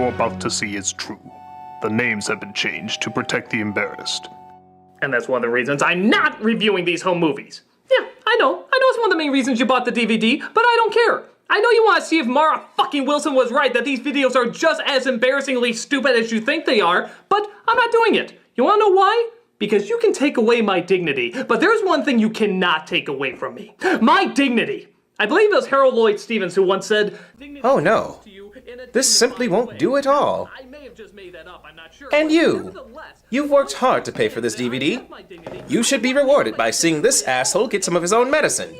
you're about to see is true. The names have been changed to protect the embarrassed. And that's one of the reasons I'm not reviewing these home movies. Yeah, I know it's one of the main reasons you bought the DVD, but I don't care. I know you want to see if Mara fucking Wilson was right, that these videos are just as embarrassingly stupid as you think they are, but I'm not doing it. You wanna know why? Because you can take away my dignity, but there's one thing you cannot take away from me. My dignity! I believe it was Harold Lloyd Stevens who once said, "Oh no, this simply won't do at all." And you've worked hard to pay for this DVD. You should be rewarded by seeing this asshole get some of his own medicine.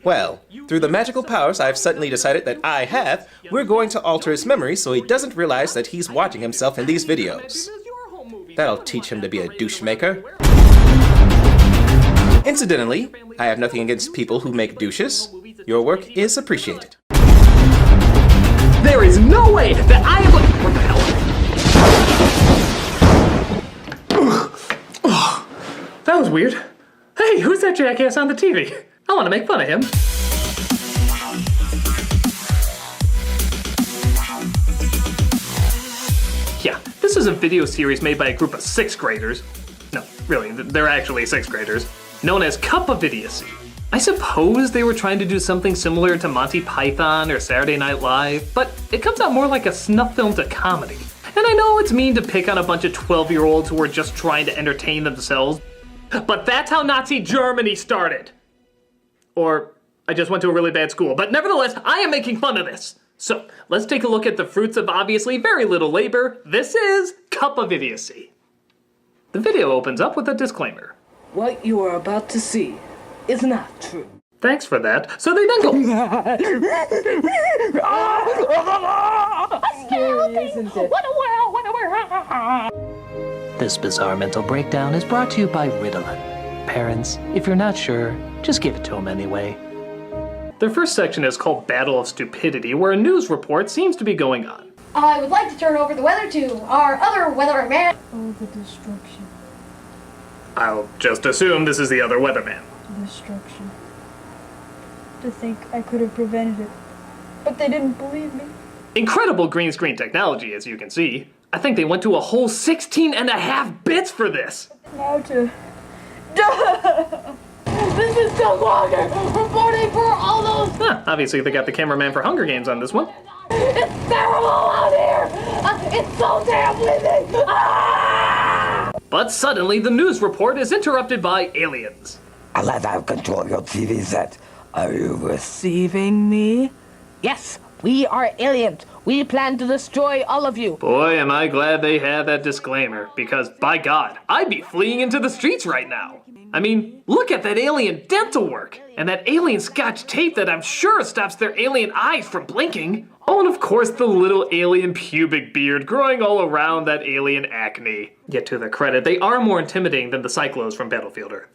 Well, through the magical powers I've suddenly decided that I have, we're going to alter his memory so he doesn't realize that he's watching himself in these videos. That'll teach him to be a douche-maker. Incidentally, I have nothing against people who make douches. Your work is appreciated. There is no way that I am like... What the hell? That was weird. Hey, who's that jackass on the TV? I want to make fun of him. Yeah, this is a video series made by a group of 6th graders. No, really, they're actually 6th graders. Known as Cup of Idiocy. I suppose they were trying to do something similar to Monty Python or Saturday Night Live, but it comes out more like a snuff film to comedy. And I know it's mean to pick on a bunch of 12-year-olds who are just trying to entertain themselves, but that's how Nazi Germany started. Or I just went to a really bad school, but nevertheless, I am making fun of this. So, let's take a look at the fruits of obviously very little labor. This is Cup of Idiocy. The video opens up with a disclaimer. What you are about to see is not true. Thanks for that. So they then go... Scary, isn't it? This bizarre mental breakdown is brought to you by Ritalin. Parents, if you're not sure, just give it to them anyway. Their first section is called Battle of Stupidity, where a news report seems to be going on. I would like to turn over the weather to our other weatherman. Oh, the destruction. I'll just assume this is the other weatherman. Destruction. To think I could have prevented it, but they didn't believe me. Incredible green screen technology, as you can see. I think they went to a whole 16.5 bits for this. Now to... This is Doug Longer reporting for all those... Obviously they got the cameraman for Hunger Games on this one. It's terrible out here! It's so damn windy! Ah! But suddenly the news report is interrupted by aliens. Unless I control your TV set, are you Receiving me? Yes, we are aliens. We plan to destroy all of you. Boy, am I glad they had that disclaimer, because by God, I'd be fleeing into the streets right now. I mean, look at that alien dental work, and that alien scotch tape that I'm sure stops their alien eyes from blinking. Oh, and of course the little alien pubic beard growing all around that alien acne. Yet to their credit, they are more intimidating than the Cyclos from Battlefield Earth.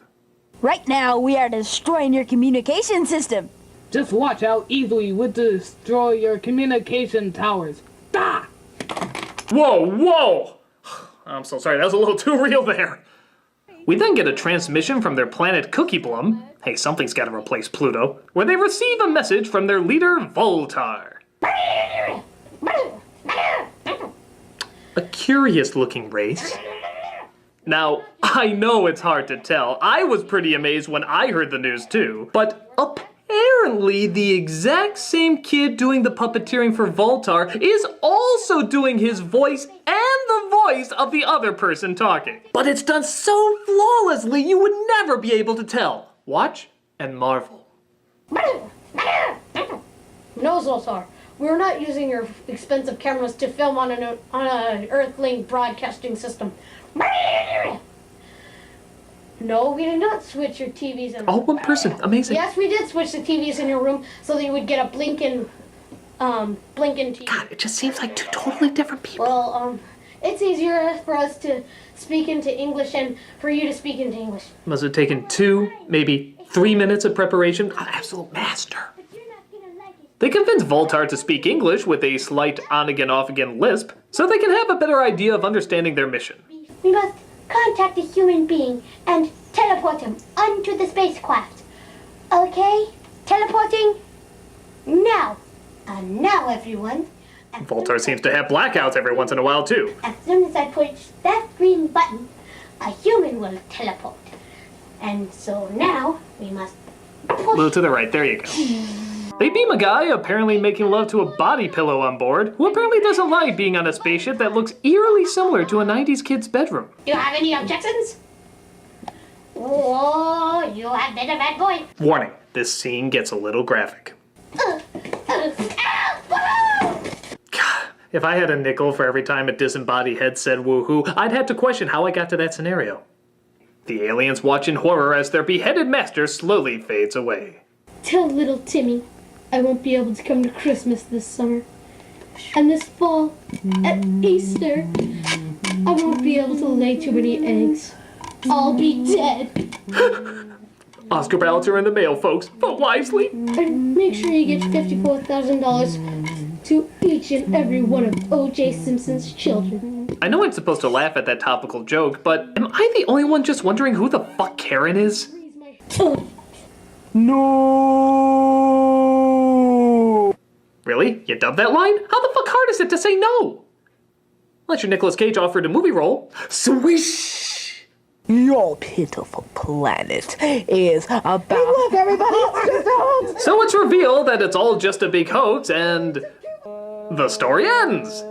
Right now, we are destroying your communication system. Just watch how easily we destroy your communication towers. Ah! Whoa, whoa! I'm so sorry, that was a little too real there. We then get a transmission from their planet Cookie Blum. Hey, something's gotta replace Pluto. Where they receive a message from their leader, Voltar. A curious-looking race. Now, I know it's hard to tell. I was pretty amazed when I heard the news too. But apparently, the exact same kid doing the puppeteering for Voltar is also doing his voice and the voice of the other person talking. But it's done so flawlessly, you would never be able to tell. Watch and marvel. No, Zoltar. We're not using your expensive cameras to film on an Earthlink broadcasting system. No, we did not switch your TVs in. All one person, amazing. Yes, we did switch the TVs in your room so that you would get a blinking TV. God, it just seems like 2 totally different people. Well, it's easier for us to speak into English and for you to speak into English. Must have taken 2, maybe 3 minutes of preparation. An absolute master. They convince Voltar to speak English with a slight on-again, off-again lisp, so they can have a better idea of understanding their mission. We must contact a human being and teleport him onto the spacecraft. Okay? Teleporting? Now. And now, everyone, Voltar seems to have blackouts every once in a while, too. As soon as I push that green button, a human will teleport. And so now we must A little to the right, there you go. They beam a guy apparently making love to a body pillow on board, who apparently doesn't like being on a spaceship that looks eerily similar to a 90s kid's bedroom. Do you have any objections? Oh, you have been a bad boy. Warning, this scene gets a little graphic. If I had a nickel for every time a disembodied head said woohoo, I'd have to question how I got to that scenario. The aliens watch in horror as their beheaded master slowly fades away. Tell little Timmy I won't be able to come to Christmas this summer. And this fall, at Easter, I won't be able to lay too many eggs. I'll be dead. Oscar ballots are in the mail, folks. Vote wisely. And make sure you get $54,000 to each and every one of O.J. Simpson's children. I know I'm supposed to laugh at that topical joke, but am I the only one just wondering who the fuck Karen is? No! Really? You dubbed that line? How the fuck hard is it to say no? Unless your Nicolas Cage offered a movie role. Swish! Your pitiful planet is about... Hey, look, everybody, it's just a hoax! So it's revealed that it's all just a big hoax, and the story ends.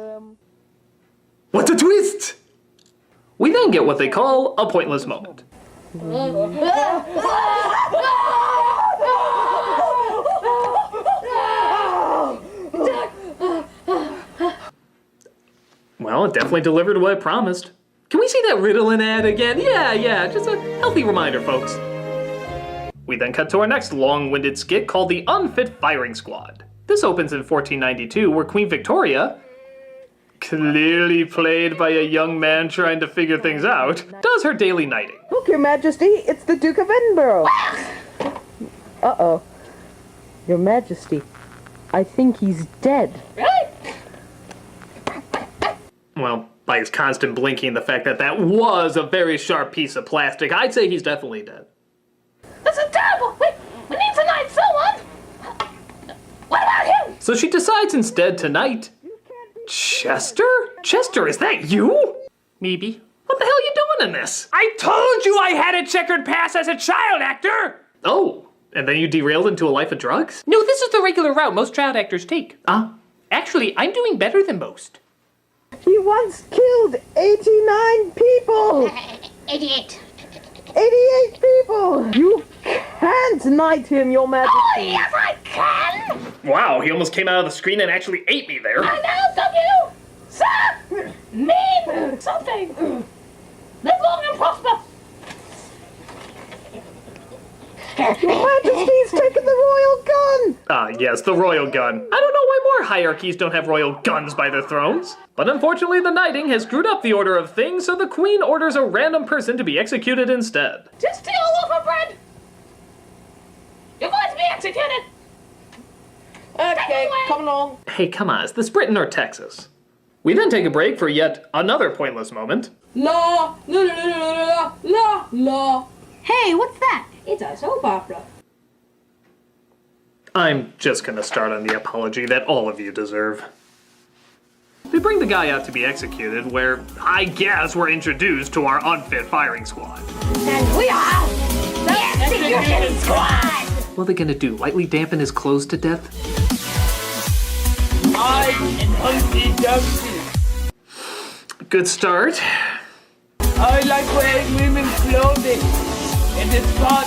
What a twist! We then get what they call a pointless moment. Well, it definitely delivered what it promised. Can we see that Ritalin ad again? Yeah, just a healthy reminder, folks. We then cut to our next long-winded skit called The Unfit Firing Squad. This opens in 1492, where Queen Victoria, clearly played by a young man trying to figure things out, does her daily knighting. Look, Your Majesty, it's the Duke of Edinburgh. Uh-oh. Your Majesty, I think he's dead. Really? Well, by his constant blinking, the fact that that was a very sharp piece of plastic, I'd say he's definitely dead. This is terrible. We need to knight someone. What about him? So she decides instead to knight Chester? Chester, is that you? Maybe. What the hell are you doing in this? I told you I had a checkered past as a child actor! Oh, and then you derailed into a life of drugs? No, this is the regular route most child actors take. Actually, I'm doing better than most. He once killed 89 people! 88. 88 people! You can't knight him, Your Majesty! Oh, yes, I can! Wow, he almost came out of the screen and actually ate me there. I know, W! Sir! Mean something! Live long and prosper! Your Majesty's taken the royal gun! Yes, the royal gun. I don't know why more hierarchies don't have royal guns by their thrones. But unfortunately, the knighting has screwed up the order of things, so the queen orders a random person to be executed instead. Just steal a loaf of bread! You're going to be executed! Okay, come along. Hey, come on, is this Britain or Texas? We then take a break for yet another pointless moment. La, la, la, la, la, la. Hey, what's that? It's a soap opera. I'm just gonna start on the apology that all of you deserve. They bring the guy out to be executed, where I guess we're introduced to our unfit firing squad. And we are the execution squad! What are they gonna do, lightly dampen his clothes to death? I am Humpty Dumpty. Good start. I like wearing women's clothing. And it's fun.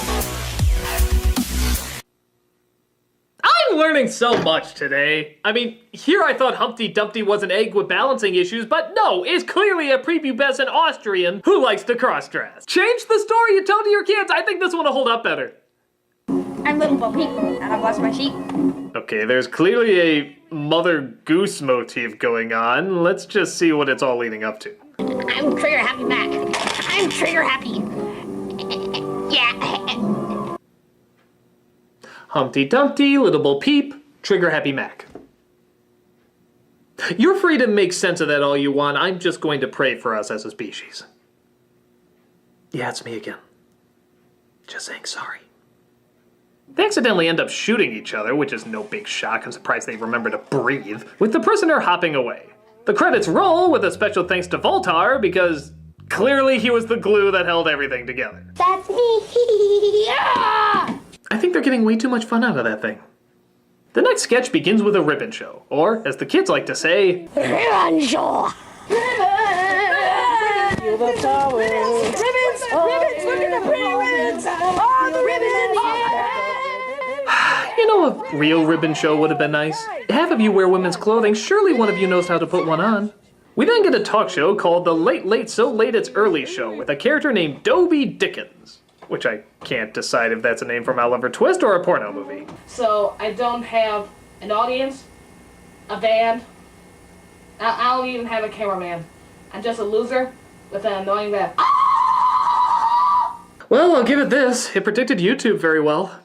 I'm learning so much today. I mean, here I thought Humpty Dumpty was an egg with balancing issues, but no, it's clearly a prepubescent Austrian who likes to cross-dress. Change the story you tell to your kids. I think this one will hold up better. I'm Little Bo Peep, and I've lost my sheep. Okay, there's clearly a Mother Goose motif going on. Let's just see what it's all leading up to. I'm Trigger Happy Mac. I'm Trigger Happy. Yeah. Humpty Dumpty, Little Bo Peep, Trigger Happy Mac. You're free to make sense of that all you want. I'm just going to pray for us as a species. Yeah, it's me again. Just saying sorry. They accidentally end up shooting each other, which is no big shock. I'm surprised they remember to breathe, with the prisoner hopping away. The credits roll with a special thanks to Voltar because clearly he was the glue that held everything together. That's me. Yeah! I think they're getting way too much fun out of that thing. The next sketch begins with a ribbon show, or as the kids like to say, Ribbon show. Ribbons, ribbons, look at the pretty ribbons. Oh, the ribbons, yeah. you know, a real ribbon show would have been nice. Half of you wear women's clothing, surely one of you knows how to put one on. We then get a talk show called The Late Late So Late It's Early Show with a character named Dobie Dickens, which I can't decide if that's a name from Oliver Twist or a porno movie. So I don't have an audience, a band, I don't even have a cameraman. I'm just a loser with an annoying laugh. Well, I'll give it this. It predicted YouTube very well.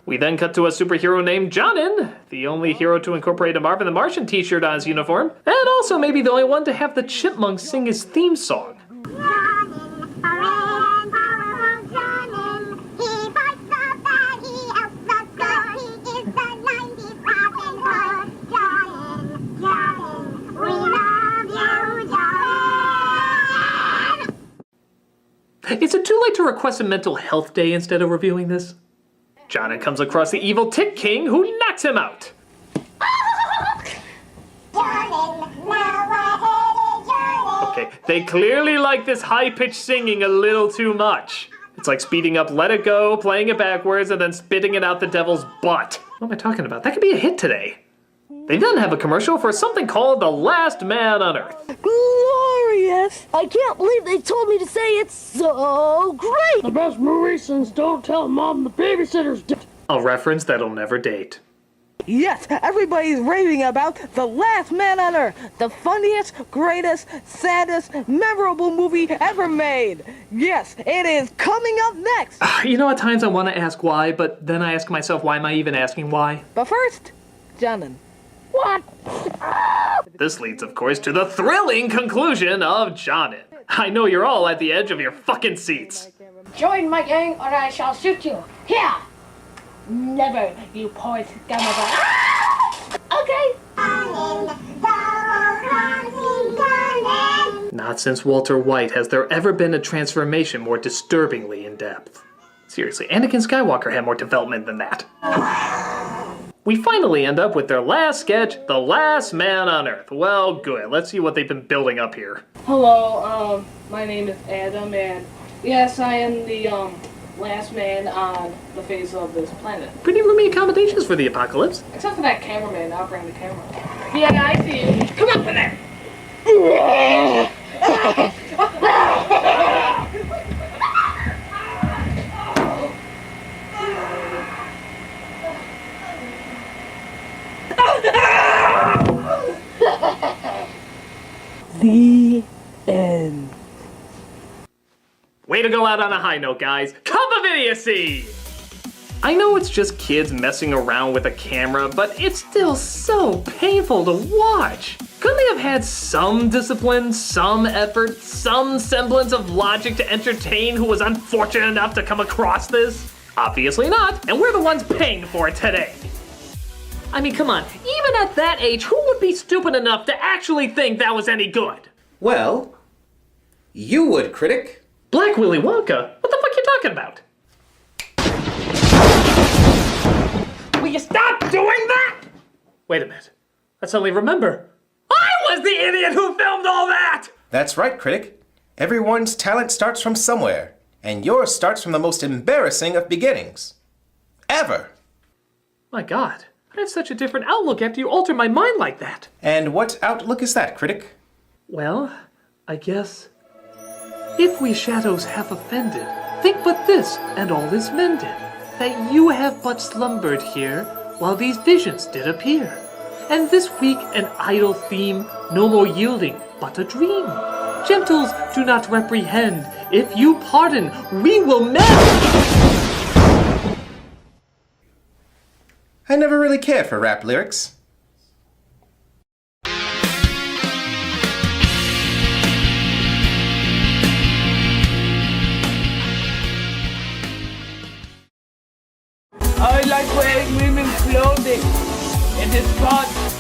We then cut to a superhero named Jonin, the only hero to incorporate a Marvin the Martian t-shirt on his uniform, and also maybe the only one to have the Chipmunks sing his theme song. Is it too late to request a mental health day instead of reviewing this? Jonin comes across the evil Tick King, who knocks him out. Okay, they clearly like this high-pitched singing a little too much. It's like speeding up Let It Go, playing it backwards, and then spitting it out the devil's butt. What am I talking about? That could be a hit today. They then have a commercial for something called The Last Man on Earth. Glorious! I can't believe they told me to say it's so great! The best movie since Don't Tell Mom the Babysitter's Dead. A reference that'll never date. Yes, everybody's raving about The Last Man on Earth, the funniest, greatest, saddest, memorable movie ever made. Yes, it is coming up next. You know, at times I want to ask why, but then I ask myself, why am I even asking why? But first, Jonin. What? This leads, of course, to the thrilling conclusion of Jonin. I know you're all at the edge of your fucking seats. Join my gang or I shall shoot you. Here! Never, you poor scumbag. Okay. Not since Walter White has there ever been a transformation more disturbingly in depth. Seriously, Anakin Skywalker had more development than that. We finally end up with their last sketch, The Last Man on Earth. Well, good. Let's see what they've been building up here. Hello, my name is Adam, and yes, I am the, last man on the face of this planet. Pretty roomy accommodations for the apocalypse. Except for that cameraman operating the camera. Yeah, I see you. Come up in there! The end. Way to go out on a high note, guys. Cup of Idiocy! I know it's just kids messing around with a camera, but it's still so painful to watch. Couldn't they have had some discipline, some effort, some semblance of logic to entertain who was unfortunate enough to come across this? Obviously not, and we're the ones paying for it today. I mean, come on, even at that age, who would be stupid enough to actually think that was any good? Well, you would, Critic. Black Willy Wonka? What the fuck are you talking about? Will you stop doing that? Wait a minute. I suddenly remember. I was the idiot who filmed all that! That's right, Critic. Everyone's talent starts from somewhere, and yours starts from the most embarrassing of beginnings. Ever. My God, I have such a different outlook after you alter my mind like that. And what outlook is that, Critic? Well, I guess... if we shadows have offended, think but this, and all is mended, that you have but slumbered here, while these visions did appear. And this weak and idle theme, no more yielding, but a dream. Gentles, do not reprehend. If you pardon, we will mend. I never really cared for rap lyrics. I I like wearing women's clothing. It is fun.